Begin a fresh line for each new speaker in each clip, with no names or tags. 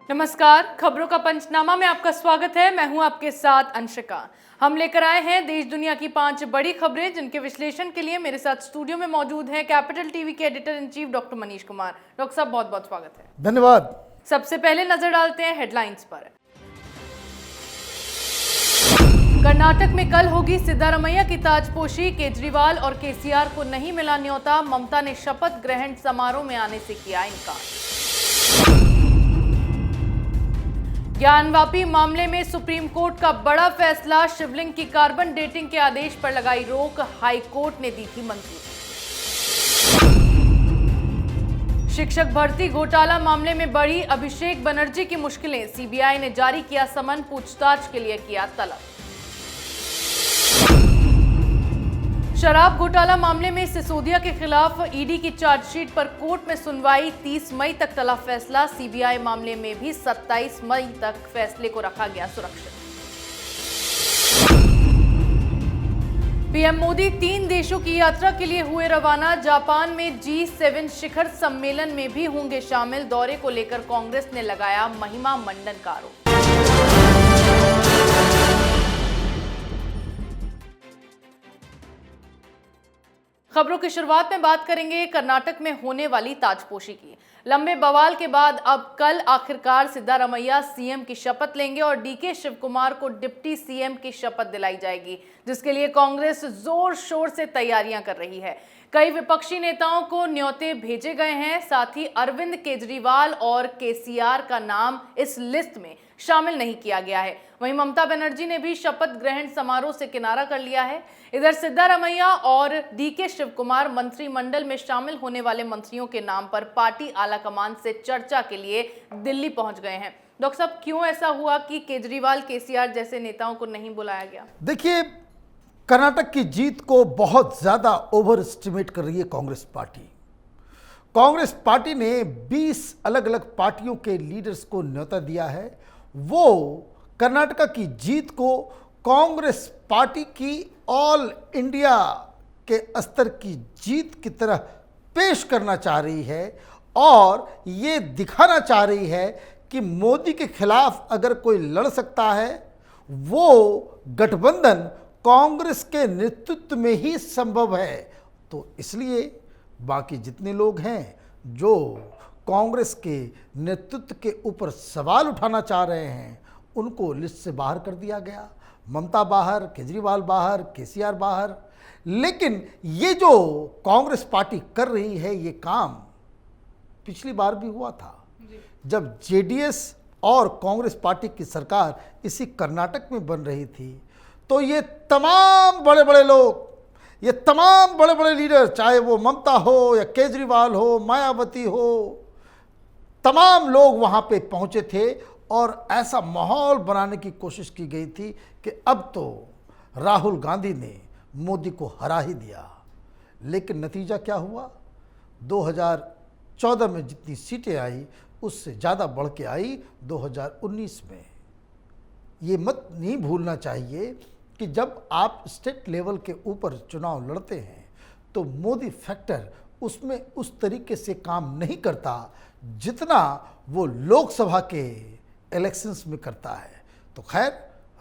नमस्कार, खबरों का पंचनामा में आपका स्वागत है। मैं हूं आपके साथ अंशिका। हम लेकर आए हैं देश दुनिया की 5 बड़ी खबरें, जिनके विश्लेषण के लिए मेरे साथ स्टूडियो में मौजूद हैं कैपिटल टीवी के editor in chief doctor Manish Kumar. Doctor साहब, बहुत बहुत स्वागत है।
धन्यवाद।
सबसे पहले नजर डालते हैं हेडलाइंस पर। कर्नाटक में कल होगी सिद्धारमैया की ताजपोशी। केजरीवाल और केसीआर को नहीं मिला न्योता। ममता ने शपथ ग्रहण समारोह में आने से किया इनकार। ज्ञानवापी मामले में सुप्रीम कोर्ट का बड़ा फैसला। शिवलिंग की कार्बन डेटिंग के आदेश पर लगाई रोक। हाई कोर्ट ने दी थी मंजूरी। शिक्षक भर्ती घोटाला मामले में बढ़ी अभिषेक बनर्जी की मुश्किलें। सीबीआई ने जारी किया समन। पूछताछ के लिए किया तलब। शराब घोटाला मामले में सिसोदिया के खिलाफ ईडी की चार्जशीट पर कोर्ट में सुनवाई। 30 मई तक टला फैसला। सीबीआई मामले में भी 27 मई तक फैसले को रखा गया सुरक्षित। पीएम मोदी 3 देशों की यात्रा के लिए हुए रवाना। जापान में G7 शिखर सम्मेलन में भी होंगे शामिल। दौरे को लेकर कांग्रेस ने लगाया महिमा मंडन का आरोप। खबरों की शुरुआत में बात करेंगे कर्नाटक में होने वाली ताजपोशी की। लंबे बवाल के बाद अब कल आखिरकार सिद्धारमैया सीएम की शपथ लेंगे और डीके शिवकुमार को डिप्टी सीएम की शपथ दिलाई जाएगी, जिसके लिए कांग्रेस जोर शोर से तैयारियां कर रही है। कई विपक्षी नेताओं को न्योते भेजे गए हैं। साथ ही अरविंद केजरीवाल और केसीआर का नाम इस लिस्ट में शामिल नहीं किया गया है। वहीं ममता बनर्जी ने भी शपथ ग्रहण समारोह से किनारा कर लिया है। इधर सिद्धारमैया और डीके शिवकुमार मंत्रिमंडल में शामिल होने वाले मंत्रियों के नाम पर पार्टी आलाकमान से चर्चा के लिए दिल्ली पहुंच गए हैं। डॉक्टर साहब, क्यों ऐसा हुआ कि केजरीवाल केसीआर जैसे नेताओं को नहीं बुलाया गया?
देखिए, कर्नाटक की जीत को बहुत ज्यादा ओवर एस्टिमेट कर रही है कांग्रेस पार्टी। कांग्रेस पार्टी ने 20 अलग अलग पार्टियों के लीडर्स को न्योता दिया है। वो कर्नाटक की जीत को कांग्रेस पार्टी की ऑल इंडिया के स्तर की जीत की तरह पेश करना चाह रही है और ये दिखाना चाह रही है कि मोदी के खिलाफ अगर कोई लड़ सकता है, वो गठबंधन कांग्रेस के नेतृत्व में ही संभव है। तो इसलिए बाकी जितने लोग हैं जो कांग्रेस के नेतृत्व के ऊपर सवाल उठाना चाह रहे हैं, उनको लिस्ट से बाहर कर दिया गया। ममता बाहर, केजरीवाल बाहर, केसीआर बाहर। लेकिन ये जो कांग्रेस पार्टी कर रही है, ये काम पिछली बार भी हुआ था, जब जेडीएस और कांग्रेस पार्टी की सरकार इसी कर्नाटक में बन रही थी। तो ये तमाम बड़े बड़े लोग, ये तमाम बड़े बड़े लीडर, चाहे वो ममता हो या केजरीवाल हो, मायावती हो, तमाम लोग वहाँ पे पहुँचे थे और ऐसा माहौल बनाने की कोशिश की गई थी कि अब तो राहुल गांधी ने मोदी को हरा ही दिया। लेकिन नतीजा क्या हुआ? 2014 में जितनी सीटें आई, उससे ज़्यादा बढ़ के आई 2019 में। ये मत नहीं भूलना चाहिए कि जब आप स्टेट लेवल के ऊपर चुनाव लड़ते हैं तो मोदी फैक्टर उसमें उस तरीके से काम नहीं करता जितना वो लोकसभा के इलेक्शंस में करता है। तो खैर,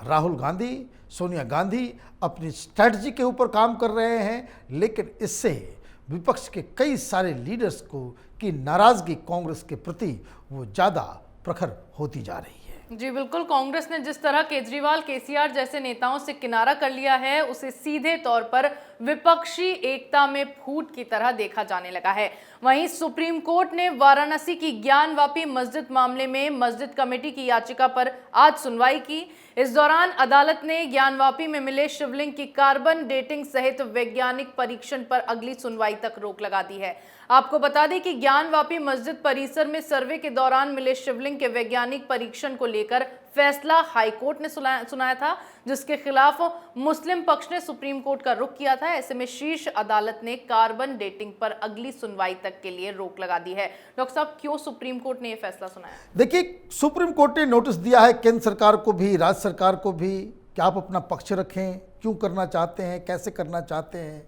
राहुल गांधी, सोनिया गांधी अपनी स्ट्रैटेजी के ऊपर काम कर रहे हैं, लेकिन इससे विपक्ष के कई सारे लीडर्स को की नाराजगी कांग्रेस के प्रति वो ज़्यादा प्रखर होती जा रही है।
जी बिल्कुल, कांग्रेस ने जिस तरह केजरीवाल केसीआर जैसे नेताओं से किनारा कर लिया है, उसे सीधे तौर पर विपक्षी एकता में फूट की तरह देखा जाने लगा है। वहीं सुप्रीम कोर्ट ने वाराणसी की ज्ञानवापी मस्जिद मामले में मस्जिद कमेटी की याचिका पर आज सुनवाई की। इस दौरान अदालत ने ज्ञानवापी में मिले शिवलिंग की कार्बन डेटिंग सहित वैज्ञानिक परीक्षण पर अगली सुनवाई तक रोक लगा दी है। आपको बता दें कि ज्ञानवापी मस्जिद परिसर में सर्वे के दौरान मिले शिवलिंग के वैज्ञानिक परीक्षण को लेकर फैसला हाईकोर्ट ने सुनाया था, जिसके खिलाफ मुस्लिम पक्ष ने सुप्रीम कोर्ट का रुख किया था। ऐसे में शीर्ष अदालत ने कार्बन डेटिंग पर अगली सुनवाई तक के लिए रोक लगा दी है। डॉक्टर साहब, क्यों सुप्रीम कोर्ट ने यह फैसला सुनाया?
देखिए, सुप्रीम कोर्ट ने नोटिस दिया है केंद्र सरकार को भी, राज्य सरकार को भी, कि आप अपना पक्ष रखें, क्यों करना चाहते हैं, कैसे करना चाहते हैं।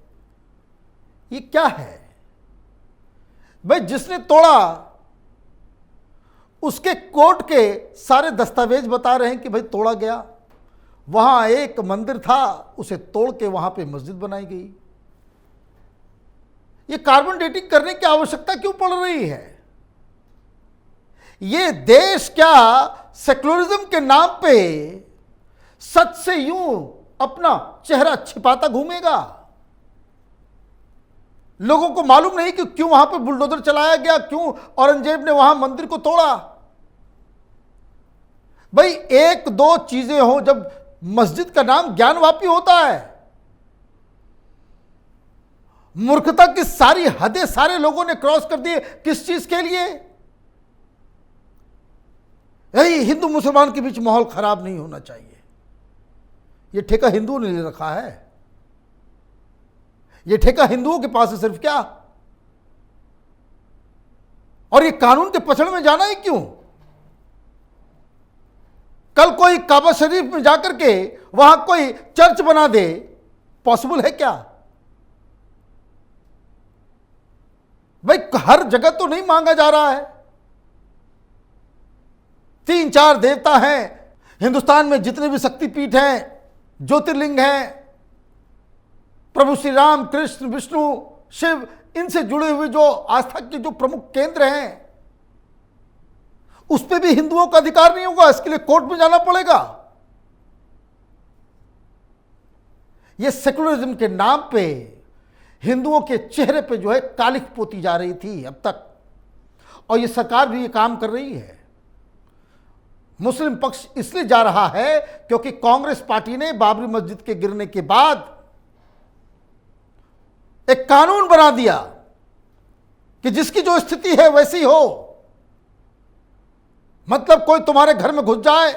ये क्या है भाई? जिसने तोड़ा उसके कोर्ट के सारे दस्तावेज बता रहे हैं कि भाई तोड़ा गया। वहां एक मंदिर था, उसे तोड़ के वहां पे मस्जिद बनाई गई। ये कार्बन डेटिंग करने की आवश्यकता क्यों पड़ रही है? ये देश क्या सेक्युलरिज्म के नाम पे सच से यूं अपना चेहरा छिपाता घूमेगा? लोगों को मालूम नहीं कि क्यों वहां पे बुलडोजर चलाया गया, क्यों औरंगजेब ने वहां मंदिर को तोड़ा। भाई एक दो चीजें हो, जब मस्जिद का नाम ज्ञानवापी होता है। मूर्खता की सारी हदें सारे लोगों ने क्रॉस कर दी। किस चीज के लिए? यही हिंदू मुसलमान के बीच माहौल खराब नहीं होना चाहिए। यह ठेका हिंदुओं ने ले रखा है। यह ठेका हिंदुओं के पास है सिर्फ क्या? और ये कानून के पछड़ में जाना ही क्यों? कल कोई काबा शरीफ में जाकर के वहां कोई चर्च बना दे, पॉसिबल है क्या? भाई हर जगह तो नहीं मांगा जा रहा है। 3-4 देवता हैं हिंदुस्तान में, जितने भी शक्तिपीठ हैं, ज्योतिर्लिंग हैं, प्रभु श्री राम, कृष्ण, विष्णु, शिव, इनसे जुड़े हुए जो आस्था के जो प्रमुख केंद्र हैं, उस पर भी हिंदुओं का अधिकार नहीं होगा। इसके लिए कोर्ट में जाना पड़ेगा। यह सेकुलरिज्म के नाम पे हिंदुओं के चेहरे पे जो है कालिख पोती जा रही थी अब तक, और ये सरकार भी ये काम कर रही है। मुस्लिम पक्ष इसलिए जा रहा है क्योंकि कांग्रेस पार्टी ने बाबरी मस्जिद के गिरने के बाद एक कानून बना दिया कि जिसकी जो स्थिति है वैसी हो। मतलब कोई तुम्हारे घर में घुस जाए,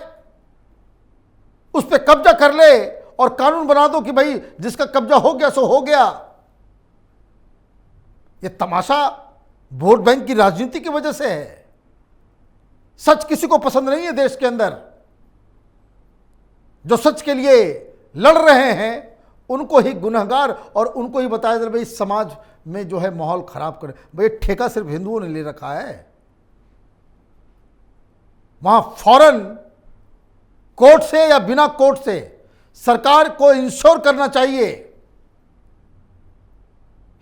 उस पर कब्जा कर ले और कानून बना दो कि भाई जिसका कब्जा हो गया सो हो गया। यह तमाशा वोट बैंक की राजनीति की वजह से है। सच किसी को पसंद नहीं है देश के अंदर। जो सच के लिए लड़ रहे हैं उनको ही गुनहगार और उनको ही बताया जाए भाई समाज में जो है माहौल खराब करे। भाई ठेका सिर्फ हिंदुओं ने ले रखा है। वहां फौरन कोर्ट से या बिना कोर्ट से सरकार को इंश्योर करना चाहिए।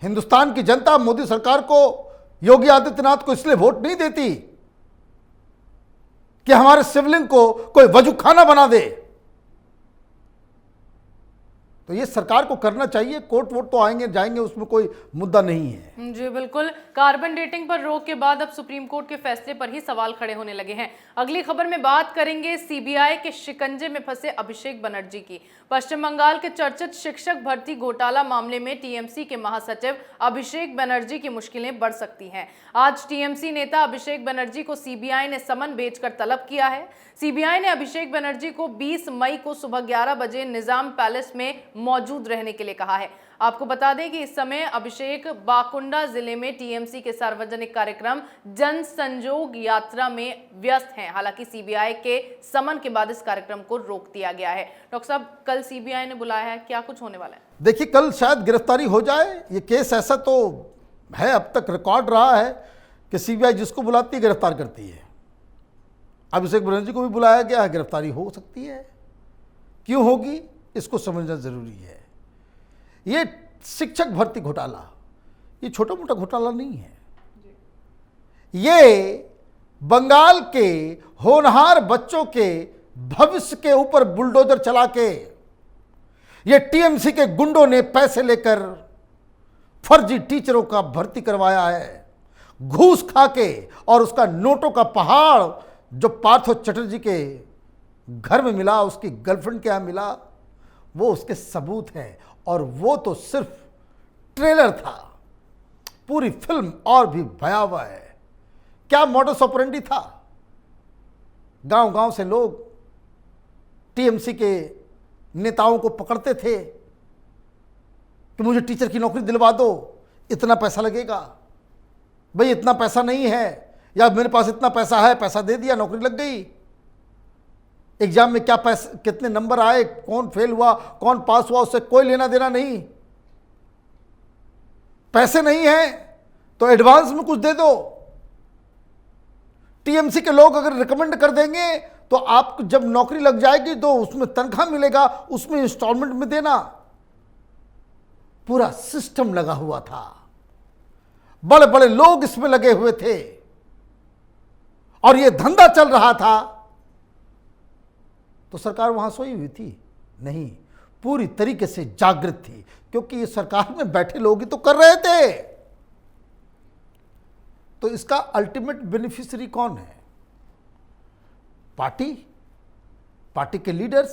हिंदुस्तान की जनता मोदी सरकार को, योगी आदित्यनाथ को इसलिए वोट नहीं देती कि हमारे शिवलिंग को कोई वजूखाना बना दे। तो ये सरकार को करना चाहिए। कोर्ट वोट तो आएंगे जाएंगे, उसमें कोई मुद्दा नहीं है।
जी बिल्कुल। कार्बन डेटिंग पर रोक के बाद अब सुप्रीम कोर्ट के फैसले पर ही सवाल खड़े होने लगे हैं। अगली खबर में बात करेंगे सीबीआई के शिकंजे में फंसे अभिषेक बनर्जी की। पश्चिम बंगाल के चर्चित शिक्षक भर्ती घोटाला मामले में टीएमसी के महासचिव अभिषेक बनर्जी की मुश्किलें बढ़ सकती हैं। आज टीएमसी नेता अभिषेक बनर्जी को सीबीआई ने समन भेजकर तलब किया है। सीबीआई ने अभिषेक बनर्जी को 20 मई को सुबह 11 बजे निजाम पैलेस में मौजूद रहने के लिए कहा है। आपको बता दें कि इस समय अभिषेक बाकुंडा जिले में टीएमसी के सार्वजनिक कार्यक्रम जन संजोग यात्रा में व्यस्त हैं। हालांकि सीबीआई के समन के बाद इस कार्यक्रम को रोक दिया गया है। डॉक्टर साहब, कल सीबीआई ने बुलाया है, क्या कुछ होने वाला है?
देखिए, कल शायद गिरफ्तारी हो जाए। ये केस ऐसा तो है, अब तक रिकॉर्ड रहा है कि सीबीआई जिसको बुलाती है गिरफ्तार करती है। अभिषेक बनर्जी को भी बुलाया गया है, गिरफ्तारी हो सकती है। क्यों होगी इसको समझना जरूरी है। ये शिक्षक भर्ती घोटाला ये छोटा मोटा घोटाला नहीं है। ये बंगाल के होनहार बच्चों के भविष्य के ऊपर बुलडोजर चला के ये टीएमसी के गुंडों ने पैसे लेकर फर्जी टीचरों का भर्ती करवाया है, घूस खा के। और उसका नोटों का पहाड़ जो पार्थो चटर्जी के घर में मिला, उसकी गर्लफ्रेंड के यहां मिला, वो उसके सबूत हैं। और वो तो सिर्फ ट्रेलर था, पूरी फिल्म और भी भयावह है। क्या मॉडस ऑपरेंडी था? गांव गांव से लोग टीएमसी के नेताओं को पकड़ते थे कि मुझे टीचर की नौकरी दिलवा दो, इतना पैसा लगेगा। भाई इतना पैसा नहीं है, या मेरे पास इतना पैसा है, पैसा दे दिया, नौकरी लग गई। एग्जाम में क्या पैसे, कितने नंबर आए, कौन फेल हुआ, कौन पास हुआ, उससे कोई लेना देना नहीं। पैसे नहीं है तो एडवांस में कुछ दे दो। टीएमसी के लोग अगर रिकमेंड कर देंगे तो आपको जब नौकरी लग जाएगी तो उसमें तनख्वाह मिलेगा, उसमें इंस्टॉलमेंट में देना। पूरा सिस्टम लगा हुआ था, बड़े बड़े लोग इसमें लगे हुए थे और यह धंधा चल रहा था। तो सरकार वहां सोई हुई थी? नहीं, पूरी तरीके से जागृत थी, क्योंकि ये सरकार में बैठे लोग ही तो कर रहे थे। तो इसका अल्टीमेट बेनिफिशियरी कौन है? पार्टी, पार्टी के लीडर्स।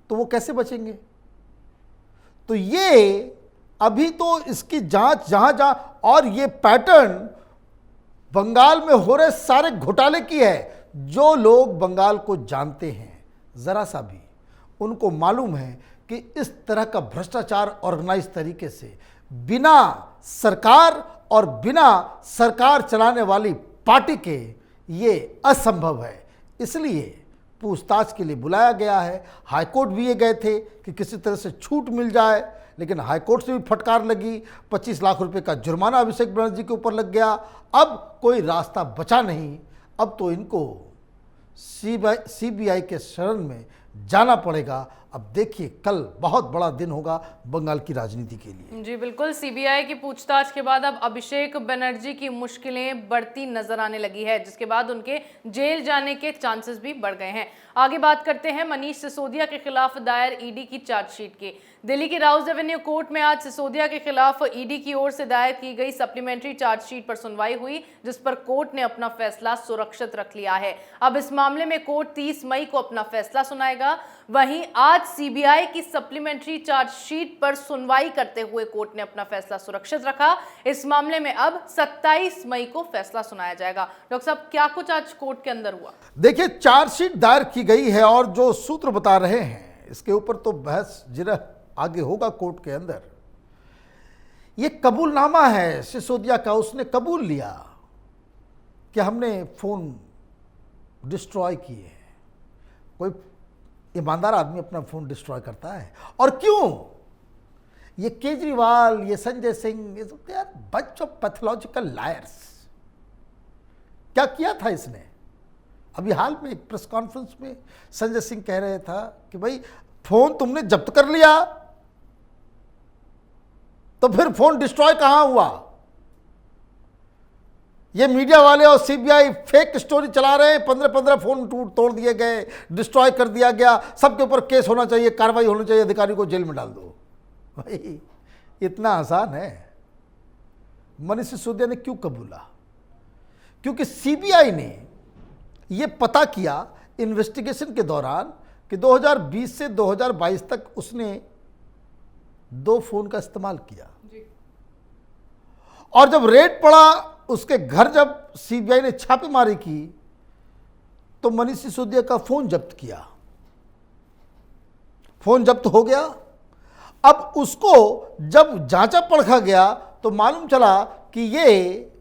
तो वो कैसे बचेंगे? तो ये अभी तो इसकी जांच जहां जहां, और ये पैटर्न बंगाल में हो रहे सारे घोटाले की है। जो लोग बंगाल को जानते हैं जरा सा भी, उनको मालूम है कि इस तरह का भ्रष्टाचार ऑर्गेनाइज तरीके से बिना सरकार और बिना सरकार चलाने वाली पार्टी के ये असंभव है। इसलिए पूछताछ के लिए बुलाया गया है। हाईकोर्ट भी ये गए थे कि किसी तरह से छूट मिल जाए, लेकिन हाईकोर्ट से भी फटकार लगी। 25 लाख रुपए का जुर्माना अभिषेक बनर्जी के ऊपर लग गया। अब कोई रास्ता बचा नहीं, अब तो इनको सीबीआई के शरण में जाना पड़ेगा। अब देखिए, कल बहुत बड़ा दिन होगा बंगाल की राजनीति के लिए।
जी बिल्कुल, सीबीआई की पूछताछ के बाद अब अभिषेक बनर्जी की मुश्किलें बढ़ती नजर आने लगी है, जिसके बाद उनके जेल जाने के चांसेस भी बढ़ गए हैं। आगे बात करते हैं मनीष सिसोदिया के खिलाफ दायर ईडी की चार्जशीट की। दिल्ली की राउज एवेन्यू कोर्ट में आज सिसोदिया के खिलाफ ईडी की ओर से दायर की गई सप्लीमेंट्री चार्जशीट पर सुनवाई हुई, जिस पर कोर्ट ने अपना फैसला सुरक्षित रख लिया है। अब इस मामले में कोर्ट 30 मई को अपना फैसला सुनाएगा। वहीं आज सीबीआई की सप्लीमेंट्री चार्जशीट पर सुनवाई करते हुए कोर्ट ने अपना फैसला सुरक्षित रखा। इस मामले में अब 27 मई को फैसला सुनाया जाएगा। डॉक्टर साहब, क्या कुछ आज कोर्ट के अंदर हुआ?
देखिए, चार्जशीट दायर की गई है और जो सूत्र बता रहे हैं इसके ऊपर तो बहस जिरह आगे होगा कोर्ट के अंदर। ये कबूलनामा है सिसोदिया का। उसने कबूल लिया कि हमने फोन डिस्ट्रॉय किए। कोई ईमानदार आदमी अपना फोन डिस्ट्रॉय करता है? और क्यों? ये केजरीवाल, ये संजय सिंह, ये तो यार बंच ऑफ पैथोलॉजिकल लायर्स। क्या किया था इसने? अभी हाल में एक प्रेस कॉन्फ्रेंस में संजय सिंह कह रहे था कि भाई फोन तुमने जब्त कर लिया तो फिर फोन डिस्ट्रॉय कहां हुआ? ये मीडिया वाले और सीबीआई फेक स्टोरी चला रहे हैं। 15-15 फोन तोड़ दिए गए, डिस्ट्रॉय कर दिया गया, सबके ऊपर केस होना चाहिए, कार्रवाई होनी चाहिए, अधिकारी को जेल में डाल दो। भाई इतना आसान है? मनीष सिसोदिया ने क्यों कबूला? क्योंकि सीबीआई ने ये पता किया इन्वेस्टिगेशन के दौरान कि 2020 से 2022 तक उसने 2 फोन का इस्तेमाल किया। और जब रेड पड़ा उसके घर, जब सीबीआई ने छापेमारी की तो मनीष सिसोदिया का फोन जब्त किया। फोन जब्त हो गया। अब उसको जब जांचा परखा गया तो मालूम चला कि ये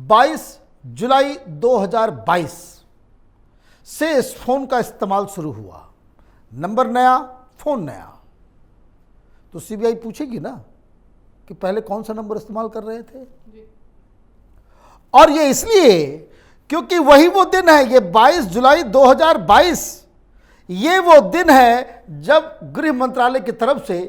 22 जुलाई 2022 से इस फोन का इस्तेमाल शुरू हुआ। नंबर नया, फोन नया। तो सीबीआई पूछेगी ना कि पहले कौन सा नंबर इस्तेमाल कर रहे थे। और ये इसलिए क्योंकि वही वो दिन है, ये 22 जुलाई 2022, ये वो दिन है जब गृह मंत्रालय की तरफ से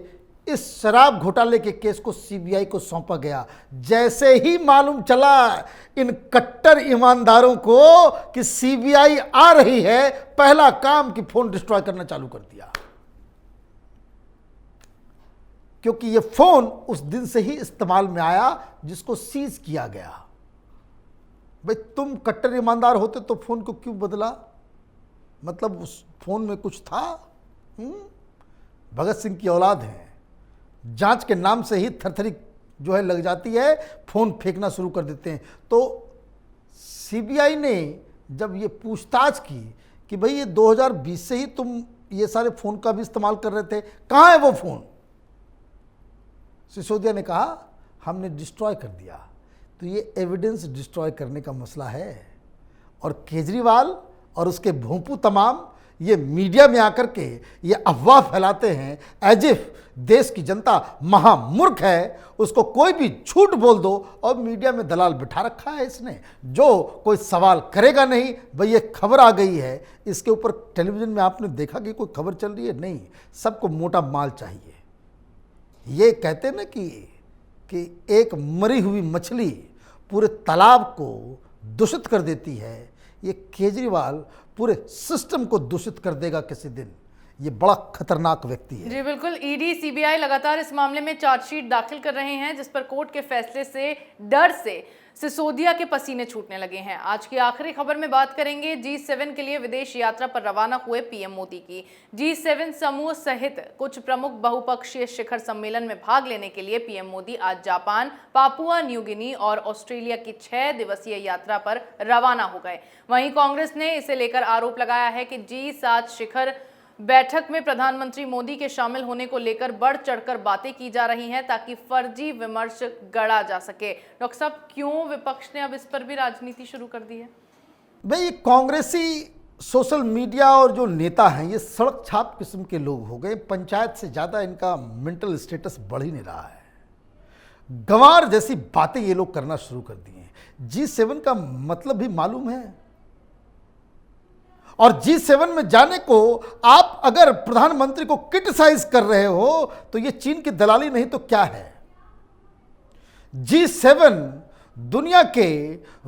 इस शराब घोटाले के केस को सीबीआई को सौंपा गया। जैसे ही मालूम चला इन कट्टर ईमानदारों को कि सीबीआई आ रही है, पहला काम कि फोन डिस्ट्रॉय करना चालू कर दिया। क्योंकि ये फोन उस दिन से ही इस्तेमाल में आया जिसको सीज किया गया। भाई तुम कट्टर ईमानदार होते तो फोन को क्यों बदला? मतलब उस फोन में कुछ था? भगत सिंह की औलाद है, जांच के नाम से ही थरथरी जो है लग जाती है, फोन फेंकना शुरू कर देते हैं। तो सीबीआई ने जब ये पूछताछ की कि भाई ये 2020 से ही तुम ये सारे फोन का भी इस्तेमाल कर रहे थे, कहाँ है वो फोन? सिसोदिया ने कहा हमने डिस्ट्रॉय कर दिया। तो ये एविडेंस डिस्ट्रॉय करने का मसला है। और केजरीवाल और उसके भोंपू तमाम ये मीडिया में आकर के ये अफवाह फैलाते हैं एज इफ देश की जनता महामूर्ख है, उसको कोई भी झूठ बोल दो और मीडिया में दलाल बिठा रखा है इसने, जो कोई सवाल करेगा नहीं। भाई ये खबर आ गई है, इसके ऊपर टेलीविजन में आपने देखा कि कोई खबर चल रही है? नहीं, सबको मोटा माल चाहिए। ये कहते ना कि एक मरी हुई मछली पूरे तालाब को दूषित कर देती है, ये केजरीवाल पूरे सिस्टम को दूषित कर देगा किसी दिन। ये बड़ा खतरनाक व्यक्ति है।
जी बिल्कुल, ईडी सीबीआई लगातार इस मामले में चार्जशीट दाखिल कर रहे हैं, जिस पर कोर्ट के फैसले से डर से सिसोदिया के पसीने छूटने लगे हैं। आज की आखिरी खबर में बात करेंगे G7 के लिए विदेश यात्रा पर रवाना हुए पीएम मोदी की। G7 समूह सहित कुछ प्रमुख बहुपक्षीय शिखर सम्मेलन में भाग लेने के लिए पीएम मोदी आज जापान, पापुआ न्यू गिनी और ऑस्ट्रेलिया की 6 दिवसीय यात्रा पर रवाना हो गए। वहीं कांग्रेस ने इसे लेकर आरोप लगाया है कि G7 शिखर बैठक में प्रधानमंत्री मोदी के शामिल होने को लेकर बढ़ चढ़कर बातें की जा रही हैं ताकि फर्जी विमर्श गढ़ा जा सके। डॉक्टर साहब, क्यों विपक्ष ने अब इस पर भी राजनीति शुरू कर दी है?
भाई कांग्रेसी सोशल मीडिया और जो नेता हैं ये सड़क छाप किस्म के लोग हो गए। पंचायत से ज़्यादा इनका मेंटल स्टेटस बढ़ ही नहीं रहा है। गंवार जैसी बातें ये लोग करना शुरू कर दिए हैं। G7 का मतलब भी मालूम है, और G7 में जाने को आप अगर प्रधानमंत्री को क्रिटिसाइज कर रहे हो तो ये चीन की दलाली नहीं तो क्या है? G7 दुनिया के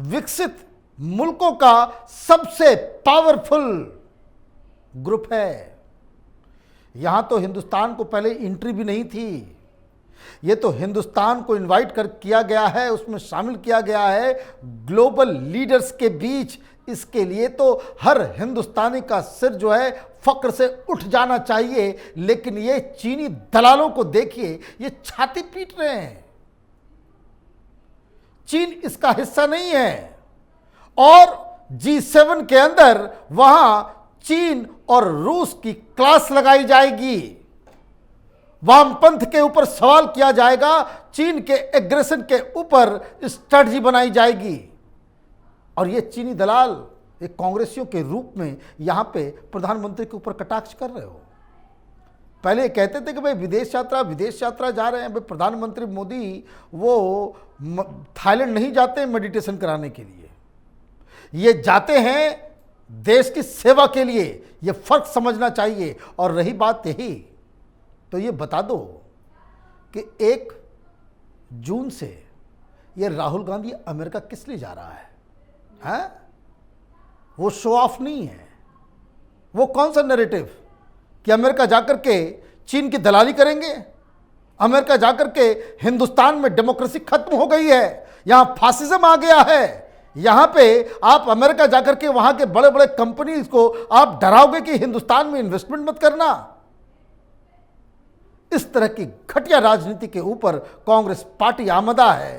विकसित मुल्कों का सबसे पावरफुल ग्रुप है। यहां तो हिंदुस्तान को पहले एंट्री भी नहीं थी। ये तो हिंदुस्तान को इनवाइट कर किया गया है, उसमें शामिल किया गया है ग्लोबल लीडर्स के बीच। इसके लिए तो हर हिंदुस्तानी का सिर जो है फक्र से उठ जाना चाहिए। लेकिन ये चीनी दलालों को देखिए, ये छाती पीट रहे हैं। चीन इसका हिस्सा नहीं है और G7 के अंदर वहां चीन और रूस की क्लास लगाई जाएगी। वामपंथ के ऊपर सवाल किया जाएगा, चीन के एग्रेशन के ऊपर स्ट्रेटजी बनाई जाएगी। और ये चीनी दलाल एक कांग्रेसियों के रूप में यहां पे प्रधानमंत्री के ऊपर कटाक्ष कर रहे हो। पहले कहते थे कि भाई विदेश यात्रा जा रहे हैं। भाई प्रधानमंत्री मोदी वो थाईलैंड नहीं जाते मेडिटेशन कराने के लिए, ये जाते हैं देश की सेवा के लिए। ये फर्क समझना चाहिए। और रही बात यही, तो ये बता दो कि 1 जून से ये राहुल गांधी अमेरिका किस लिए जा रहा है? हैं? वो शो ऑफ नहीं है। वो कौन सा नैरेटिव कि अमेरिका जाकर के चीन की दलाली करेंगे? अमेरिका जाकर के हिंदुस्तान में डेमोक्रेसी खत्म हो गई है, यहां फासिज्म आ गया है। यहां पे आप अमेरिका जाकर के वहां के बड़े बड़े कंपनीज को आप डराओगे कि हिंदुस्तान में इन्वेस्टमेंट मत करना। इस तरह की घटिया राजनीति के ऊपर कांग्रेस पार्टी आमदा है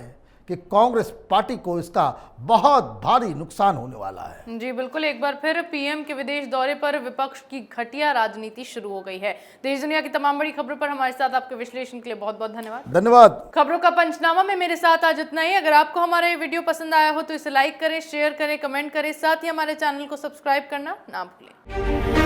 कि कांग्रेस पार्टी को इसका बहुत भारी नुकसान होने वाला है।
जी बिल्कुल, एक बार फिर पीएम के विदेश दौरे पर विपक्ष की घटिया राजनीति शुरू हो गई है। देश दुनिया की तमाम बड़ी खबरों पर हमारे साथ आपके विश्लेषण के लिए बहुत बहुत धन्यवाद। खबरों का पंचनामा में मेरे साथ आज इतना ही। अगर आपको हमारा ये वीडियो पसंद आया हो तो इसे लाइक करें, शेयर करें, कमेंट करें, साथ ही हमारे चैनल को सब्सक्राइब करना ना भूलें।